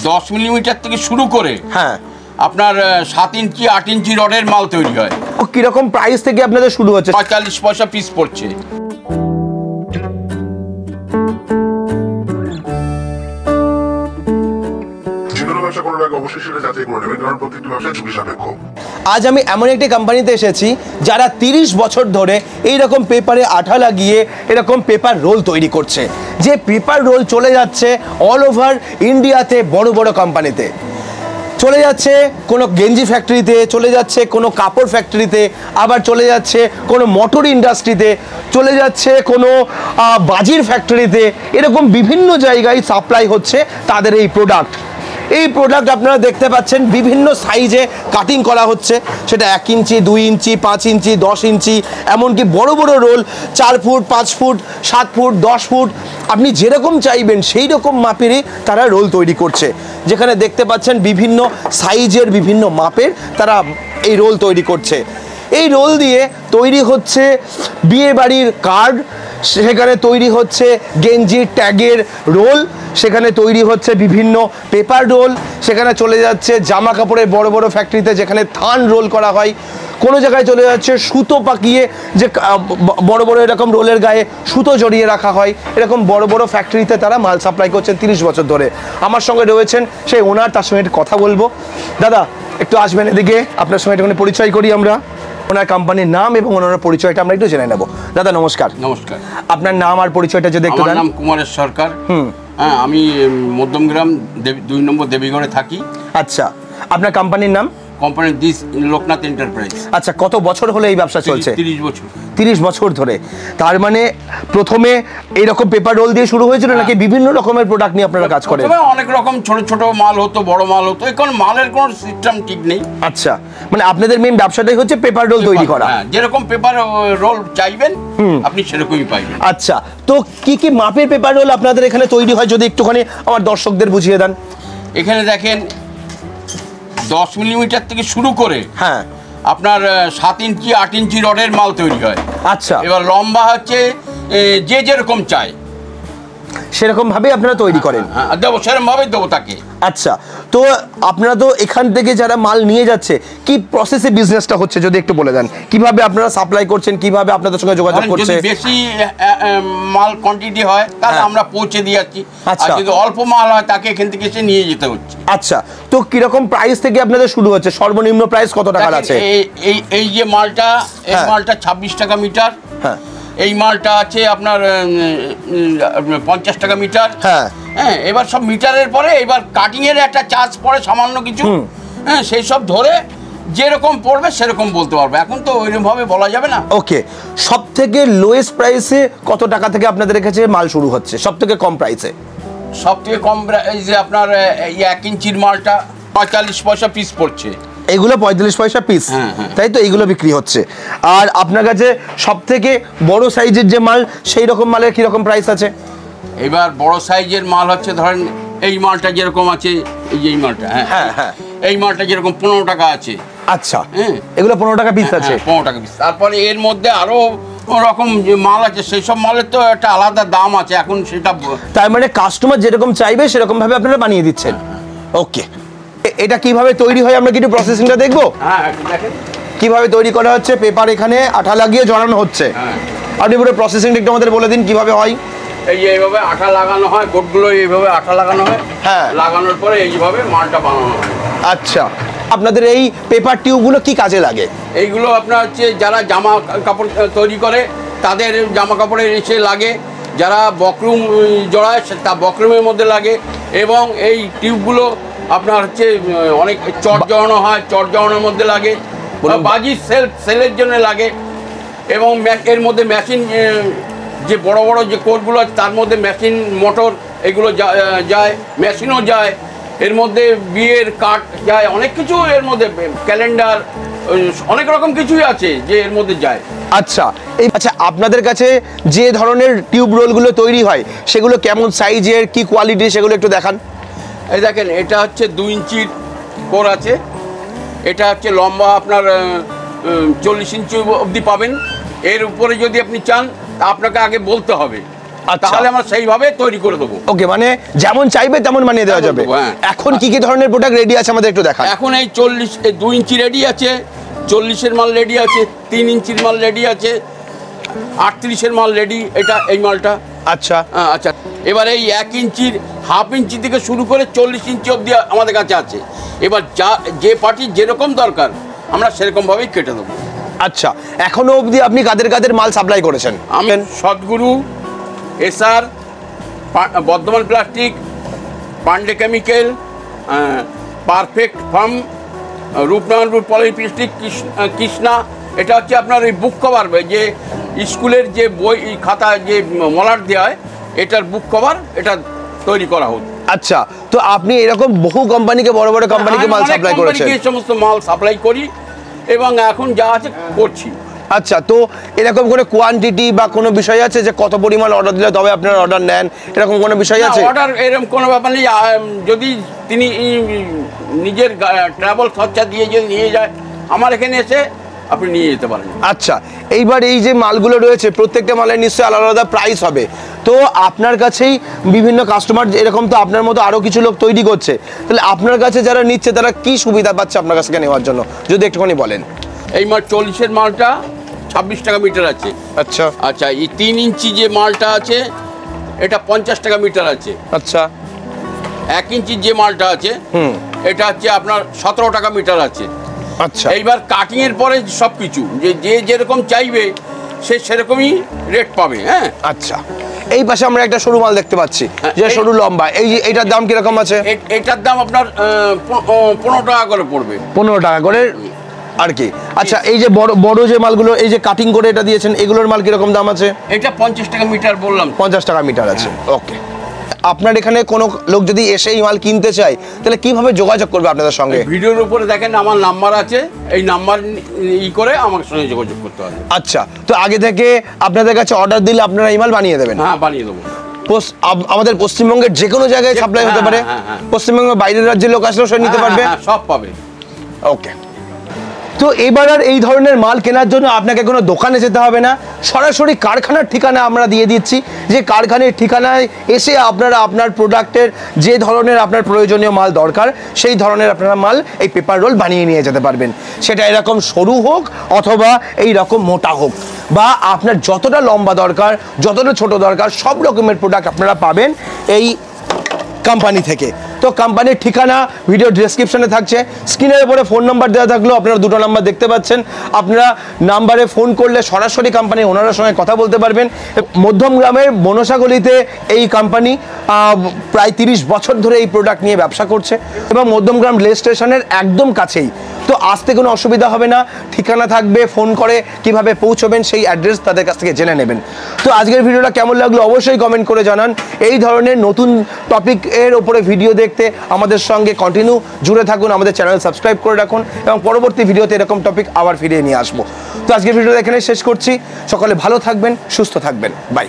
10 millimetre থেকে শুরু করে হ্যাঁ আপনার 7 ইঞ্চি 8 ইঞ্চি রডের মাল তৈরি হয়। কিরকম প্রাইস থেকে আপনাদের শুরু হচ্ছে? 45 পয়সা পিস পড়ছে। আজ আমি এমন একটি কোম্পানিতে এসেছি যারা 30 বছর ধরে এইরকম পেপারে আঠা লাগিয়ে এরকম পেপার রোল তৈরি করছে, যে পেপার রোল চলে যাচ্ছে অল ওভার ইন্ডিয়াতে, বড় বড় কোম্পানিতে চলে যাচ্ছে, কোনো গেঞ্জি ফ্যাক্টরিতে চলে যাচ্ছে, কোনো কাপড় ফ্যাক্টরিতে, আবার চলে যাচ্ছে কোনো মোটর ইন্ডাস্ট্রিতে, চলে যাচ্ছে কোনো বাজির ফ্যাক্টরিতে, এরকম বিভিন্ন জায়গায় সাপ্লাই হচ্ছে তাদের এই প্রোডাক্ট। এই প্রোডাক্ট আপনারা দেখতে পাচ্ছেন বিভিন্ন সাইজে কাটিং করা হচ্ছে, সেটা 1 ইঞ্চি 2 ইঞ্চি 5 ইঞ্চি 10 ইঞ্চি, এমনকি বড় বড় roll 4 foot 5 foot 7 foot 10 foot, আপনি যেরকম চাইবেন সেই রকম মাপেরই তারা রোল তৈরি করছে। যেখানে দেখতে পাচ্ছেন বিভিন্ন সাইজের বিভিন্ন মাপের তারা এই রোল তৈরি করছে। এই রোল দিয়ে তৈরি হচ্ছে বিয়ে বাড়ির কার্ড, সেখানে তৈরি হচ্ছে গেঞ্জির ট্যাগের রোল, সেখানে তৈরি হচ্ছে বিভিন্ন পেপার রোল, সেখানে চলে যাচ্ছে জামা কাপড়ের বড় বড় ফ্যাক্টরিতে যেখানে থান রোল করা হয়, কোনো জায়গায় চলে যাচ্ছে সুতো পাকিয়ে যে বড় বড় এরকম রোলের গায়ে সুতো জড়িয়ে রাখা হয়, এরকম বড় বড় ফ্যাক্টরিতে তারা মাল সাপ্লাই করছেন 30 বছর ধরে। আমার সঙ্গে রয়েছেন সেই ওনার, তার সঙ্গে কথা বলবো। দাদা একটু আসবেন এদিকে, আপনার সঙ্গে একটুখানি পরিচয় করি আমরা, ওনার কোম্পানির নাম এবং ওনার পরিচয়টা আমরা একটু জেনে নেব। দাদা নমস্কার। নমস্কার। আপনার নাম আর পরিচয়টা যদি একটু দেন। আমার নাম কুমারেশ সরকার। হ্যাঁ, আমি মধ্যমগ্রাম 2 নম্বর দেবীগড়ে থাকি। আচ্ছা, আপনার কোম্পানির নাম? কোম্পানির দিস লোকনাথ এন্টারপ্রাইজ। আচ্ছা, কত বছর হলো এই ব্যবসা চলছে? 30 বছর। 30 বছর ধরে। তার মানে প্রথমে এইরকম পেপার রোল দিয়ে শুরু হয়েছিল নাকি বিভিন্ন রকমের প্রোডাক্ট নিয়ে আপনারা কাজ করেন? অনেক রকম ছোট ছোট মাল হতো, বড় মাল হতো, এখন মালের কোনো সিস্টেম ঠিক নেই। আচ্ছা, মানে আপনাদের মেইন ব্যবসাটাই হচ্ছে পেপার রোল তৈরি করা। যেরকম পেপার রোল চাইবেন আপনি সেরকমই পাইবেন। আচ্ছা, তো কি কি মাপের পেপার রোল আপনাদের এখানে তৈরি হয় যদি একটুখানি আমার দর্শকদের বুঝিয়ে দেন। এখানে দেখেন 10 মিলিমিটার থেকে শুরু করে হ্যাঁ আপনার 7 ইঞ্চি 8 ইঞ্চি রডের মাল তৈরি হয়। আচ্ছা, এবার লম্বা হচ্ছে যে যেরকম চায় সেরকম ভাবে আপনারা তৈরি করেন? দেবো, সেরকম ভাবেই দেবো তাকে। আচ্ছা, তো আপনারা তো এখান থেকে যারা মাল নিয়ে যাচ্ছে কি প্রসেসে বিজনেসটা হচ্ছে যদি একটু বলে দেন, কিভাবে আপনারা সাপ্লাই করছেন, কিভাবে আপনাদের সঙ্গে যোগাযোগ করছে? যদি বেশি মাল কোয়ান্টিটি হয় তাহলে আমরা পৌঁছে দিয়ে যাচ্ছি, আর যদি অল্প মাল হয় তাকে এখান থেকে এসে নিয়ে যেতে হচ্ছে। আচ্ছা, তো কিরকম প্রাইস থেকে আপনাদের শুরু হচ্ছে? সর্বনিম্ন প্রাইস কত টাকার আছে? এই যে মালটা, এই মালটা 26 টাকা মিটার। হ্যাঁ, এই মালটা আছে আপনার 50 টাকা মিটার। হ্যাঁ হ্যাঁ, এবার সব মিটারের পরে এবার কাটিং এর একটা চার্জ পড়ে সামান্য কিছু। হ্যাঁ, সেই সব ধরে যেরকম পড়বে সেরকম বলতে পারবো, এখন তো ওইরকম ভাবে বলা যাবে না। ওকে, সব থেকে লোয়েস্ট প্রাইসে কত টাকা থেকে আপনাদের কাছে মাল শুরু হচ্ছে? সব থেকে কম প্রাইসে? সব থেকে কম প্রাইসে আপনার 1 ইঞ্চির মালটা 45 পয়সা পিস পড়ছে। এগুলো 45 পয়সা পিস, তাই তো? এইগুলো বিক্রি হচ্ছে। আর আপনার কাছে সব থেকে বড় সাইজের যে মাল, সেই রকম মালের কিরকম প্রাইস আছে? এবার বড় সাইজের মাল হচ্ছে ধরেন এই মালটা যেরকম আছে, এই যে এই মালটা, হ্যাঁ হ্যাঁ, এই মালটা যেরকম 15 টাকা আছে। আচ্ছা, এগুলো 15 টাকা পিস আছে? 15 টাকা পিস। তারপরে এর মধ্যে আরো রকম যে মাল আছে, সেই সব মালের তো একটা আলাদা দাম আছে, এখন সেটা। তার মানে কাস্টমার যেরকম চাইবে সেরকম ভাবে আপনারা বানিয়ে দিচ্ছেন। ওকে, এটা কিভাবে তৈরি হয় আমরা কি একটু প্রসেসিংটা দেখবো? হ্যাঁ, দেখেন কিভাবে তৈরি করা হচ্ছে। পেপার এখানে আঠা লাগিয়ে জড়ানো হচ্ছে। আপনি পুরো প্রসেসিংটা একটু আমাদের বলে দিন কিভাবে হয়। এই যে এইভাবে আঠা লাগানো হয়, বোর্ডগুলো এইভাবে আঠা লাগানো হয়। হ্যাঁ, লাগানোর পরে এইভাবে মালটা বানানো হয়। আচ্ছা, আপনাদের এই পেপার টিউবগুলো কি কাজে লাগে? এইগুলো আপনার হচ্ছে যারা জামা কাপড় তৈরি করে তাদের জামা কাপড়ে এসে লাগে, যারা বকরুম জড়ায় তা বকরুমের মধ্যে লাগে, এবং এই টিউবগুলো আপনার হচ্ছে অনেক চট জড়ানো হয়, চট জড়ানোর মধ্যে লাগে, বাজির সেলের জন্য লাগে, এবং এর মধ্যে মেশিন, যে বড় বড় যে কোটগুলো আছে তার মধ্যে মেশিন মোটর এগুলো যায়, মেশিনও যায়, এর মধ্যে বিয়ের কার্ড যায়, অনেক কিছু এর মধ্যে, ক্যালেন্ডার, অনেক রকম কিছুই আছে যে এর মধ্যে যায়। আচ্ছা, আচ্ছা, আপনাদের কাছে যে ধরনের টিউব রোলগুলো তৈরি হয় সেগুলো কেমন সাইজের, কি কোয়ালিটি, সেগুলো একটু দেখান। এই দেখেন, এটা হচ্ছে 2 ইঞ্চির কোর আছে, এটা হচ্ছে লম্বা আপনার 40 ইঞ্চি অবধি পাবেন। এর উপরে যদি আপনি চান আপনাকে আগে বলতে হবে আচ্ছা। তাহলে আমরা সেইভাবে তৈরি করে দেবো। ওকে, মানে যেমন চাইবে তেমন বানিয়ে দেওয়া যাবে। হ্যাঁ। এখন কি কি ধরনের প্রোডাক্ট রেডি আছে আমাদের একটু দেখান। এখন এই 2 ইঞ্চি রেডি আছে, 40-এর মাল রেডি আছে, 3 ইঞ্চির মাল রেডি আছে, 38-এর মাল রেডি, এটা এই মালটা। আচ্ছা আচ্ছা, এবার এই 1 ইঞ্চির, হাফ ইঞ্চি থেকে শুরু করে 40 ইঞ্চি অবধি আমাদের কাছে আছে। এবার যে পার্টির যেরকম দরকার আমরা সেরকমভাবেই কেটে দেবো। আচ্ছা, এখনো অবধি আপনি কাদের কাদের মাল সাপ্লাই করেছেন? আমি Sadguru, SR, Bardhaman plastic, Pandey chemical, perfect farm, Rupnarayan road polyplastic, Krishna. এটা হচ্ছে আপনার ওই বুক কভার, যে স্কুলের যে বই খাতা যে মলাট দেওয়া হয়, এটার বুক কভার, এটা তৈরি করা হতো। আচ্ছা, তো আপনি এরকম বহু কোম্পানিকে, বড় বড় কোম্পানিকে মাল সাপ্লাই করেছেন? এই সমস্ত মাল সাপ্লাই করি এবং এখন যা আছে করছি। আচ্ছা, তো এরকম কোনো কোয়ান্টিটি বা কোনো বিষয় আছে যে কত পরিমাণ অর্ডার দিলে তবে আপনারা অর্ডার নেন, এরকম কোনো বিষয় আছে? অর্ডার এরকম কোনো ব্যাপার নেই। যদি তিনি নিজের ট্রাভেল খরচা দিয়ে যদি নিয়ে যায়, আমার এখানে এসে আপনি নিয়ে যেতে পারেন। আচ্ছা, এইবার এই যে মালগুলো রয়েছে প্রত্যেকটা মালের নিশ্চয়ই আলাদা আলাদা প্রাইস হবে, তো আপনার কাছেই বিভিন্ন কাস্টমার, এরকম তো আপনার মতো আরও কিছু লোক তৈরি করছে, তাহলে আপনার কাছে যারা নিচ্ছে তারা কি সুবিধা পাচ্ছে আপনার কাছ থেকে নেওয়ার জন্য, যদি একটুখানি বলেন। এই মাল 40-এর মালটা 26 টাকা মিটার আছে। আচ্ছা আচ্ছা, এই 3 ইঞ্চি যে মালটা আছে এটা 50 টাকা মিটার আছে। আচ্ছা, 1 ইঞ্চির যে মালটা আছে এটা হচ্ছে আপনার 17 টাকা মিটার আছে। আচ্ছা, এইবার কাটিং এর পরে সব কিছু যে যেরকম চাইবে সে সেরকমই রেট পাবে। হ্যাঁ, আচ্ছা, এই পাশে আমরা একটা সরু মাল দেখতে পাচ্ছি, যে সরু লম্বা, এইটার দাম কিরকম আছে? এটার দাম আপনার 15 টাকা করে পড়বে। 15 টাকা করে আর কি। আচ্ছা, এই যে বড় বড় যে মালগুলো, এই যে কাটিং করে এটা দিয়েছেন, এগুলোর মাল কিরকম দাম আছে? এটা 50 টাকা মিটার বললাম। 50 টাকা মিটার আছে। ওকে, আপনার এখানে কোনো লোক যদি এসে এই মাল কিনতে চায় তাহলে কিভাবে যোগাযোগ করবে আপনাদের সঙ্গে? ভিডিওর উপরে দেখেন আমার নাম্বার আছে, এই নাম্বার করে আমার সঙ্গে যোগাযোগ করতে হবে। আচ্ছা, তো আগে থেকে আপনাদের কাছে অর্ডার দিলে আপনারা এই মাল বানিয়ে দেবেন? হ্যাঁ, বানিয়ে দেবো। আমাদের পশ্চিমবঙ্গের যে কোনো জায়গায় সাপ্লাই হতে পারে? পশ্চিমবঙ্গের বাইরের রাজ্যের লোক আসলেও সে নিতে পারবে? সব পাবে। ওকে, তো এবার আর এই ধরনের মাল কেনার জন্য আপনাকে কোনো দোকানে যেতে হবে না, সরাসরি কারখানার ঠিকানা আমরা দিয়ে দিচ্ছি, যে কারখানার ঠিকানায় এসে আপনারা আপনার প্রোডাক্টের যে ধরনের আপনার প্রয়োজনীয় মাল দরকার সেই ধরনের আপনারা মাল এই পেপার রোল বানিয়ে নিয়ে যেতে পারবেন। সেটা এরকম সরু হোক অথবা এই রকম মোটা হোক, বা আপনার যতটা লম্বা দরকার, যতটা ছোট দরকার, সব রকমের প্রোডাক্ট আপনারা পাবেন এই কোম্পানি থেকে। তো কোম্পানির ঠিকানা ভিডিও ডেসক্রিপশনে থাকছে, স্ক্রিনের উপরে ফোন নাম্বার দেওয়া থাকলেও আপনারা দুটো নাম্বার দেখতে পাচ্ছেন, আপনারা নাম্বারে ফোন করলে সরাসরি কোম্পানির ওনারের সঙ্গে কথা বলতে পারবেন। মধ্যমগ্রামের বনসাগলিতে এই কোম্পানি প্রায় 30 বছর ধরে এই প্রোডাক্ট নিয়ে ব্যবসা করছে এবং মধ্যমগ্রাম রেল স্টেশনের একদম কাছেই। তো আসতে কোনো অসুবিধা হবে না, ঠিকানা থাকবে, ফোন করে কিভাবে পৌঁছবেন সেই অ্যাড্রেস তাদের কাছ থেকে জেনে নেবেন। তো আজকের ভিডিওটা কেমন লাগলো অবশ্যই কমেন্ট করে জানান। এই ধরনের নতুন টপিকের ওপরে ভিডিও দেখতে আমাদের সঙ্গে কন্টিনিউ জুড়ে থাকুন, আমাদের চ্যানেল সাবস্ক্রাইব করে রাখুন এবং পরবর্তী ভিডিওতে এরকম টপিক আবার ফিরিয়ে নিয়ে আসবো। তো আজকের ভিডিওটা এখানে শেষ করছি, সকলে ভালো থাকবেন, সুস্থ থাকবেন, বাই।